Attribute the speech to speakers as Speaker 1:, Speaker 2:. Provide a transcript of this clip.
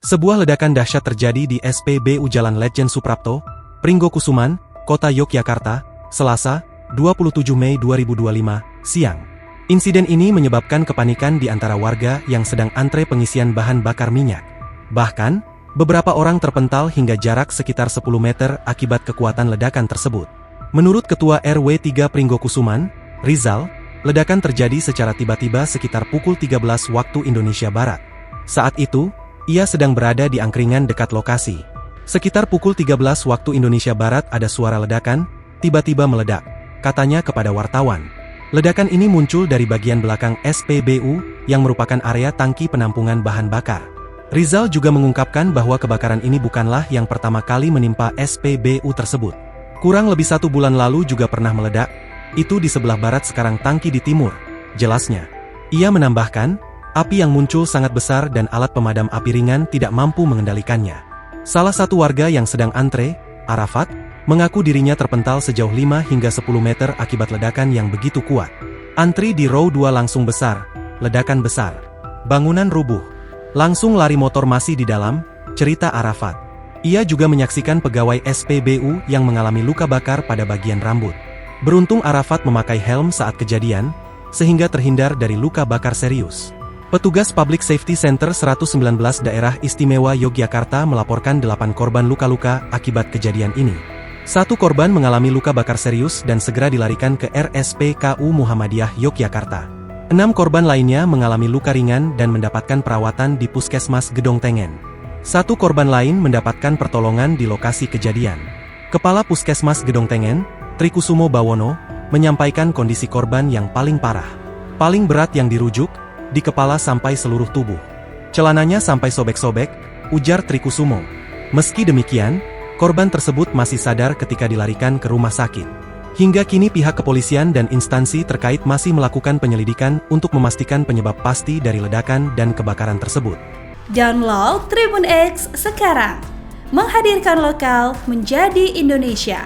Speaker 1: Sebuah ledakan dahsyat terjadi di SPBU Jalan Letjen Suprapto, Pringgokusuman, Kota Yogyakarta, Selasa, 27 Mei 2025, siang. Insiden ini menyebabkan kepanikan di antara warga yang sedang antre pengisian bahan bakar minyak. Bahkan, beberapa orang terpental hingga jarak sekitar 10 meter akibat kekuatan ledakan tersebut. Menurut Ketua RW 3 Pringgokusuman, Rizal, ledakan terjadi secara tiba-tiba sekitar pukul 13 waktu Indonesia Barat. Saat itu, ia sedang berada di angkringan dekat lokasi. Sekitar pukul 13 waktu Indonesia Barat ada suara ledakan, tiba-tiba meledak, katanya kepada wartawan. Ledakan ini muncul dari bagian belakang SPBU, yang merupakan area tangki penampungan bahan bakar. Rizal juga mengungkapkan bahwa kebakaran ini bukanlah yang pertama kali menimpa SPBU tersebut. Kurang lebih 1 bulan lalu juga pernah meledak, itu di sebelah barat sekarang tangki di timur, jelasnya. Ia menambahkan, api yang muncul sangat besar dan alat pemadam api ringan tidak mampu mengendalikannya. Salah satu warga yang sedang antre, Arafat, mengaku dirinya terpental sejauh 5 hingga 10 meter akibat ledakan yang begitu kuat. Antri di row 2 langsung besar, ledakan besar. Bangunan rubuh. Langsung lari motor masih di dalam, cerita Arafat. Ia juga menyaksikan pegawai SPBU yang mengalami luka bakar pada bagian rambut. Beruntung Arafat memakai helm saat kejadian, sehingga terhindar dari luka bakar serius. Petugas Public Safety Center 119 Daerah Istimewa Yogyakarta melaporkan 8 korban luka-luka akibat kejadian ini. 1 korban mengalami luka bakar serius dan segera dilarikan ke RSPKU Muhammadiyah Yogyakarta. 6 korban lainnya mengalami luka ringan dan mendapatkan perawatan di Puskesmas Gedong Tengen. 1 korban lain mendapatkan pertolongan di lokasi kejadian. Kepala Puskesmas Gedong Tengen, Trikusumo Bawono, menyampaikan kondisi korban yang paling parah. Paling berat yang dirujuk, di kepala sampai seluruh tubuh. Celananya sampai sobek-sobek, ujar Trikusumo. Meski demikian, korban tersebut masih sadar ketika dilarikan ke rumah sakit. Hingga kini pihak kepolisian dan instansi terkait masih melakukan penyelidikan untuk memastikan penyebab pasti dari ledakan dan kebakaran tersebut.
Speaker 2: Download Tribun X sekarang, menghadirkan lokal menjadi Indonesia.